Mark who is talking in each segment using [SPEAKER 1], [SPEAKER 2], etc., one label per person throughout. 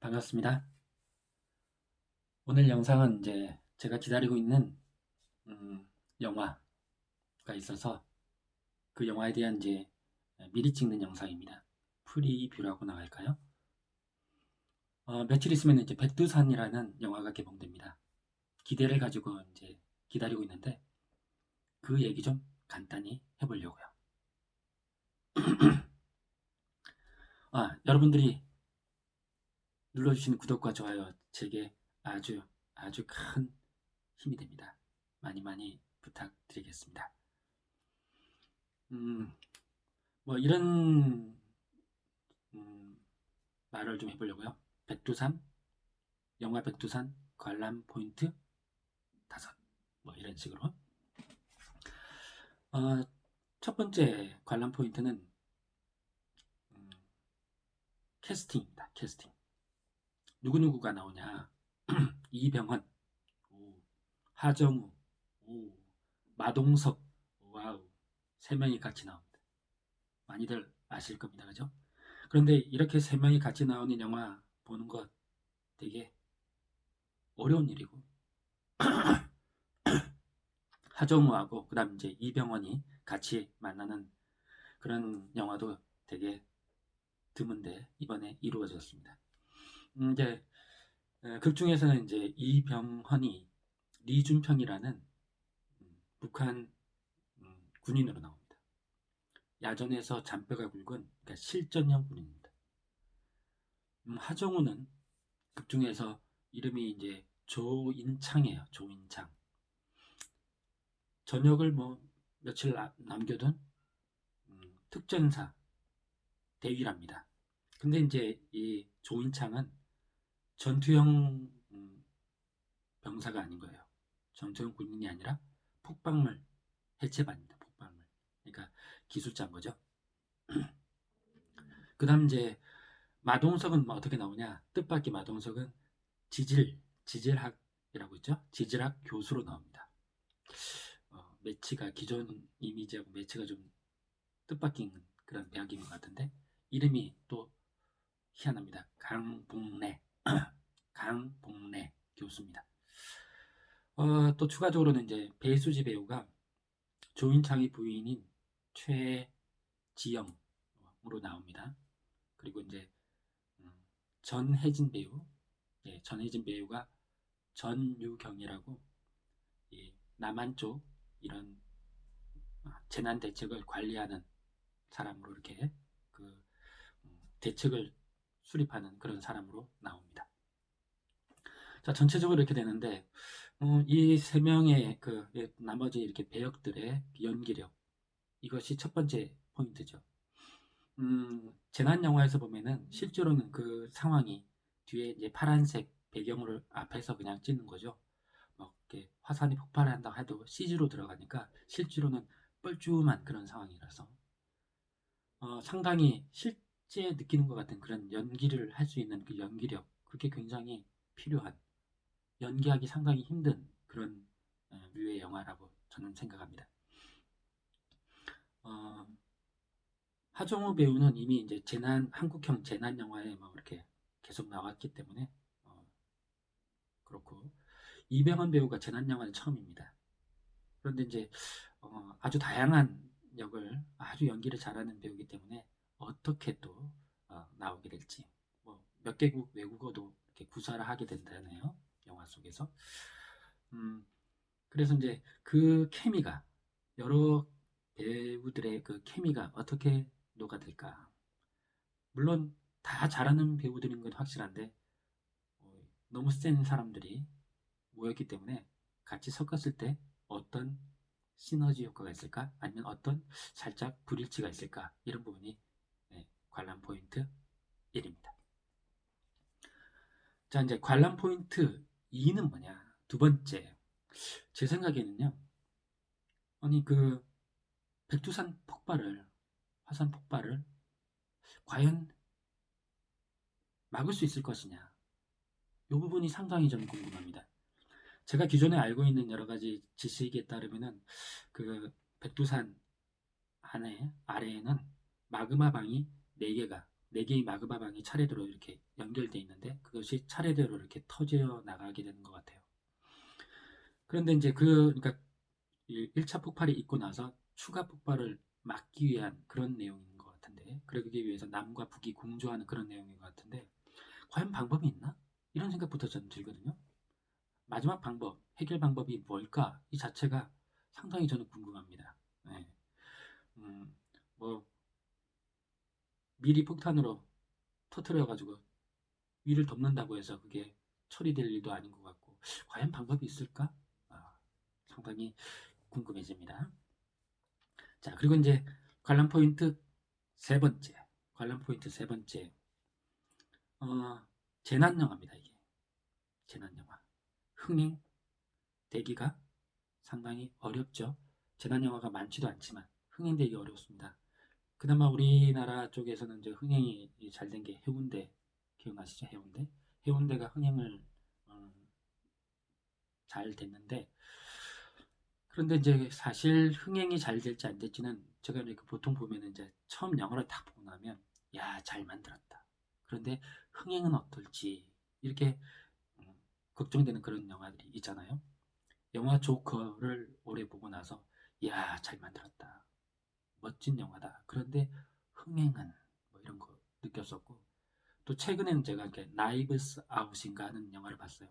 [SPEAKER 1] 반갑습니다. 오늘 영상은 이제 제가 기다리고 있는 영화가 있어서 그 영화에 대한 이제 미리 찍는 영상입니다. 프리뷰라고 나갈까요? 며칠 있으면 이제 백두산이라는 영화가 개봉됩니다. 기대를 가지고 이제 기다리고 있는데 그 얘기 좀 간단히 해보려고요. 여러분들이 눌러주시는 구독과 좋아요 제게 아주 아주 큰 힘이 됩니다. 많이 많이 부탁드리겠습니다. 이런 말을 좀 해보려고요. 백두산, 영화 백두산 관람 포인트 5. 이런 식으로. 첫 번째 관람 포인트는 캐스팅입니다. 캐스팅. 누구누구가 나오냐? 이병헌, 하정우, 마동석, 와우, 3명이 같이 나옵니다. 많이들 아실 겁니다. 그죠? 그런데 이렇게 3명이 같이 나오는 영화 보는 것 되게 어려운 일이고 하정우하고 그 다음 이제 이병헌이 같이 만나는 그런 영화도 되게 드문데 이번에 이루어졌습니다. 이제 극 중에서는 이제 이병헌이 리준평이라는 북한 군인으로 나옵니다. 야전에서 잔뼈가 굵은 그러니까 실전형 군인입니다. 하정우는 극 중에서 이름이 이제 조인창이에요. 조인창. 전역을 며칠 남겨둔 특전사 대위랍니다. 근데 이제 이 조인창은 전투형 병사가 아닌 거예요. 전투형 군인이 아니라 폭발물 해체반입니다. 폭발물. 그러니까 기술자인 거죠. 그 다음 이제 마동석은 어떻게 나오냐? 뜻밖의 마동석은 지질학이라고 있죠? 지질학 교수로 나옵니다. 매치가 기존 이미지하고 매치가 좀 뜻밖인 그런 배역인 것 같은데 이름이 또 희한합니다. 강복래 강복래 교수입니다. 또 추가적으로는 이제 배수지 배우가 조인창의 부인인 최지영으로 나옵니다. 그리고 이제 전혜진 배우, 전혜진 배우가 전유경이라고 남한 쪽 이런 재난 대책을 관리하는 사람으로 이렇게 그 대책을 수립하는 그런 사람으로 나옵니다. 자, 전체적으로 이렇게 되는데 이 3명의 그 나머지 이렇게 배역들의 연기력, 이것이 첫 번째 포인트죠. 재난 영화에서 보면은 실제로는 그 상황이 뒤에 이제 파란색 배경을 앞에서 그냥 찍는 거죠. 이렇게 화산이 폭발한다 해도 CG로 들어가니까 실제로는 뻘쭘한 그런 상황이라서 상당히 실제 느끼는 것 같은 그런 연기를 할 수 있는 그 연기력, 그게 굉장히 필요한, 연기하기 상당히 힘든 그런 류의 영화라고 저는 생각합니다. 하정우 배우는 이미 이제 한국형 재난 영화에 이렇게 계속 나왔기 때문에 그렇고, 이병헌 배우가 재난 영화는 처음입니다. 그런데 이제 아주 다양한 역을 아주 연기를 잘하는 배우이기 때문에 어떻게 또 나오게 될지, 몇 개국 외국어도 이렇게 구사를 하게 된다네요. 영화 속에서. 그래서 이제 그 케미가, 여러 배우들의 그 케미가 어떻게 녹아들까. 물론 다 잘하는 배우들인 건 확실한데 너무 센 사람들이 모였기 때문에 같이 섞었을 때 어떤 시너지 효과가 있을까? 아니면 어떤 살짝 불일치가 있을까? 이런 부분이 관람 포인트 1입니다. 자, 이제 관람 포인트 2는 뭐냐? 두 번째. 제 생각에는요. 아니 그 백두산 폭발을, 화산 폭발을 과연 막을 수 있을 것이냐? 이 부분이 상당히 좀 궁금합니다. 제가 기존에 알고 있는 여러 가지 지식에 따르면은 그 백두산 아래에는 마그마 방이 4개의 마그마 방이 차례대로 이렇게 연결돼 있는데 그것이 차례대로 이렇게 터져 나가게 되는 것 같아요. 그런데 이제 그러니까 1차 폭발이 있고 나서 추가 폭발을 막기 위한 그런 내용인 것 같은데, 그러기 위해서 남과 북이 공조하는 그런 내용인 것 같은데, 과연 방법이 있나? 이런 생각부터 저는 들거든요. 마지막 방법, 해결 방법이 뭘까? 이 자체가 상당히 저는 궁금합니다. 네. 음, 뭐 미리 폭탄으로 터트려가지고 위를 덮는다고 해서 그게 처리될 일도 아닌 것 같고, 과연 방법이 있을까? 상당히 궁금해집니다. 자, 그리고 이제 관람 포인트 세 번째, 관람 포인트 세 번째, 어, 재난 영화입니다. 이게 재난 영화, 흥행 되기가 상당히 어렵죠. 재난 영화가 많지도 않지만 흥행되기 어렵습니다. 그나마 우리나라 쪽에서는 이제 흥행이 잘 된 게 해운대, 기억나시죠? 해운대, 해운대가 흥행을 잘 됐는데, 그런데 이제 사실 흥행이 잘 될지 안 될지는 제가 이렇게 보통 보면은 이제 처음 영화를 딱 보고 나면 야, 잘 만들었다. 그런데 흥행은 어떨지 이렇게 음, 걱정되는 그런 영화들이 있잖아요. 영화 조커를 오래 보고 나서 야, 잘 만들었다. 멋진 영화다. 그런데 흥행은 뭐 이런 거 느꼈었고, 또 최근에는 제가 이렇게 나이브스 아웃인가 하는 영화를 봤어요.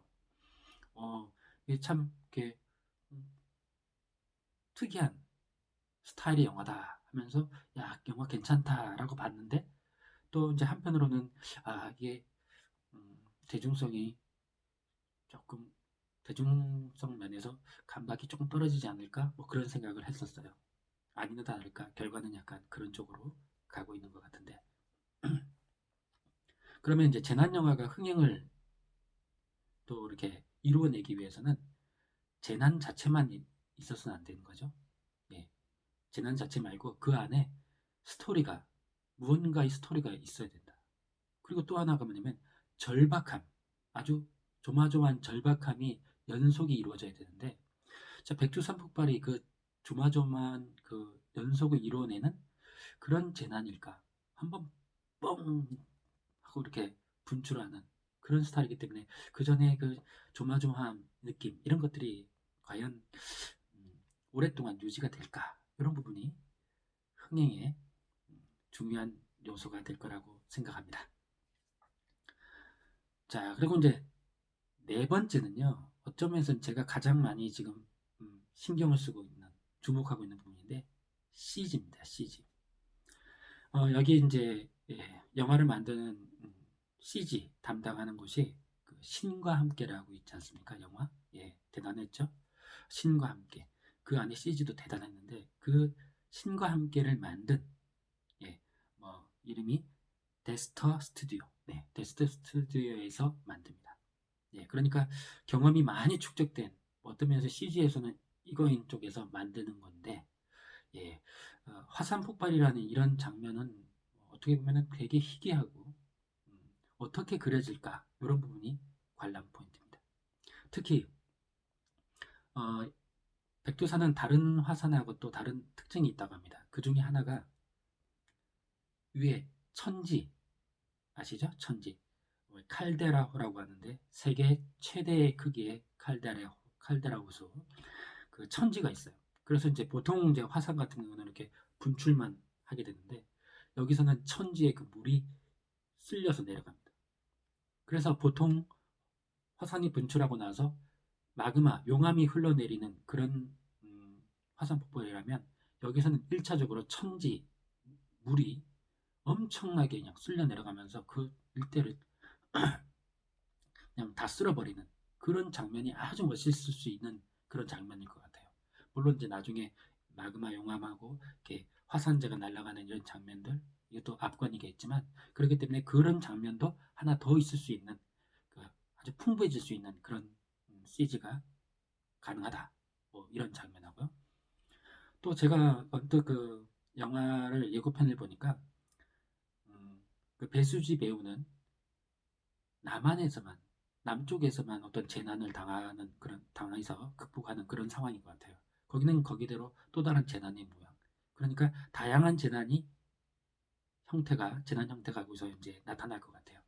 [SPEAKER 1] 이게 참 이렇게 음, 특이한 스타일의 영화다 하면서 야, 영화 괜찮다라고 봤는데, 또 이제 한편으로는 이게 대중성이 조금, 대중성 면에서 감각이 조금 떨어지지 않을까 뭐 그런 생각을 했었어요. 아니나 다를까 결과는 약간 그런 쪽으로 가고 있는 것 같은데, 그러면 이제 재난 영화가 흥행을 또 이렇게 이루어내기 위해서는 재난 자체만 있어서는 안 되는 거죠. 예, 재난 자체 말고 그 안에 스토리가, 무언가의 스토리가 있어야 된다. 그리고 또 하나가 뭐냐면 절박함, 아주 조마조마한 절박함이 연속이 이루어져야 되는데, 자, 백두산 폭발이 그 조마조마한 그 연속을 이루어내는 그런 재난일까? 한번 뻥 하고 이렇게 분출하는 그런 스타일이기 때문에 그 전에 그 조마조마한 느낌 이런 것들이 과연 오랫동안 유지가 될까? 이런 부분이 흥행의 중요한 요소가 될 거라고 생각합니다. 자, 그리고 이제 네 번째는요. 어쩌면서 제가 가장 많이 지금 신경을 쓰고 있는, 주목하고 있는 부분인데 CG입니다. CG. 여기 이제 영화를 만드는 CG 담당하는 곳이 그 신과 함께라고 있지 않습니까? 영화? 예, 대단했죠? 신과 함께. 그 안에 CG도 대단했는데 그 신과 함께를 만든 이름이 데스터 스튜디오. 네, 데스터 스튜디오에서 만듭니다. 예, 그러니까 경험이 많이 축적된, 어떤 면에서 CG에서는 이거인 쪽에서 만드는 건데, 예, 화산 폭발이라는 이런 장면은 어떻게 보면 되게 희귀하고 어떻게 그려질까 이런 부분이 관람 포인트입니다. 특히 어, 백두산은 다른 화산하고 또 다른 특징이 있다고 합니다. 그 중에 하나가 위에 천지 아시죠? 천지 칼데라라고 하는데 세계 최대의 크기의 칼데라 호수, 그 천지가 있어요. 그래서 이제 보통 이제 화산 같은 경우는 이렇게 분출만 하게 되는데 여기서는 천지에 그 물이 쓸려서 내려갑니다. 그래서 보통 화산이 분출하고 나서 마그마, 용암이 흘러내리는 그런 화산 폭발이라면 여기서는 1차적으로 천지 물이 엄청나게 그냥 쓸려 내려가면서 그 일대를 그냥 다 쓸어버리는 그런 장면이 아주 멋있을 수 있는 그런 장면일 것 같아요. 물론 이제 나중에 마그마 용암하고 이렇게 화산재가 날아가는 이런 장면들, 이것도 압권이겠지만, 그렇기 때문에 그런 장면도 하나 더 있을 수 있는, 그 아주 풍부해질 수 있는 그런 CG가 가능하다. 뭐 이런 장면하고요. 또 제가 언뜻 그 영화를 예고편을 보니까 그 배수지 배우는 남한에서만, 남쪽에서만 어떤 재난을 당하는 그런, 당해서 극복하는 그런 상황인 것 같아요. 거기는 거기대로 또 다른 재난의 모양. 그러니까 다양한 재난 형태가 거기서 이제 나타날 것 같아요.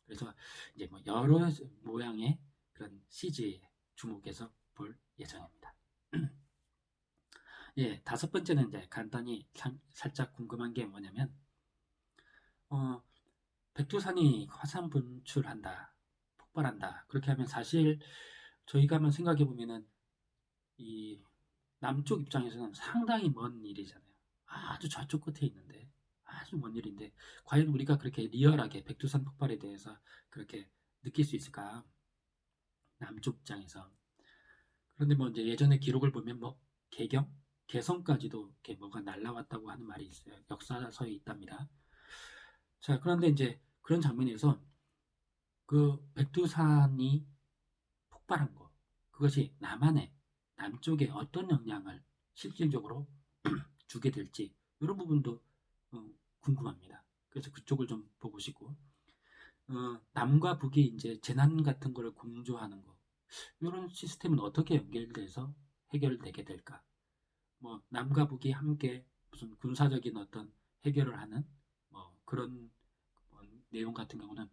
[SPEAKER 1] 그래서 이제 뭐 여러 모양의 그런 CG에 주목해서 볼 예정입니다. 예, 다섯 번째는 이제 간단히 살짝 궁금한 게 뭐냐면, 어, 백두산이 화산 분출한다, 폭발한다. 그렇게 하면 사실 저희가 한번 생각해 보면은 이 남쪽 입장에서는 상당히 먼 일이잖아요. 아주 저쪽 끝에 있는데 아주 먼 일인데 과연 우리가 그렇게 리얼하게 백두산 폭발에 대해서 그렇게 느낄 수 있을까? 남쪽 입장에서. 그런데 뭐 이제 예전에 기록을 보면 뭐 개경, 개성까지도 이렇게 뭐가 날라왔다고 하는 말이 있어요. 역사서에 있답니다. 자, 그런데 이제 그런 장면에서 그 백두산이 폭발한 거, 그것이 남한에, 남쪽에 어떤 영향을 실질적으로 주게 될지, 이런 부분도 궁금합니다. 그래서 그쪽을 좀 보고 싶고, 남과 북이 이제 재난 같은 거를 공조하는 거, 이런 시스템은 어떻게 연결돼서 해결되게 될까? 뭐, 남과 북이 함께 무슨 군사적인 어떤 해결을 하는 뭐 그런 뭐 내용 같은 경우는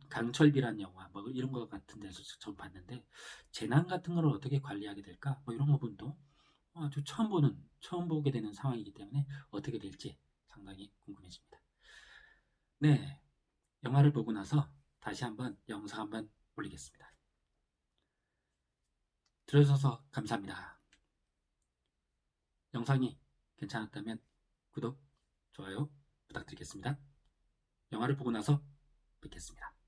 [SPEAKER 1] 강철비란 영화 뭐 이런 거 같은 데서 좀 봤는데 재난 같은 걸 어떻게 관리하게 될까 뭐 이런 부분도 아주 처음 보게 되는 상황이기 때문에 어떻게 될지 상당히 궁금해집니다. 네, 영화를 보고 나서 다시 한번 영상 한번 올리겠습니다. 들어주셔서 감사합니다. 영상이 괜찮았다면 구독, 좋아요 부탁드리겠습니다. 영화를 보고 나서 뵙겠습니다.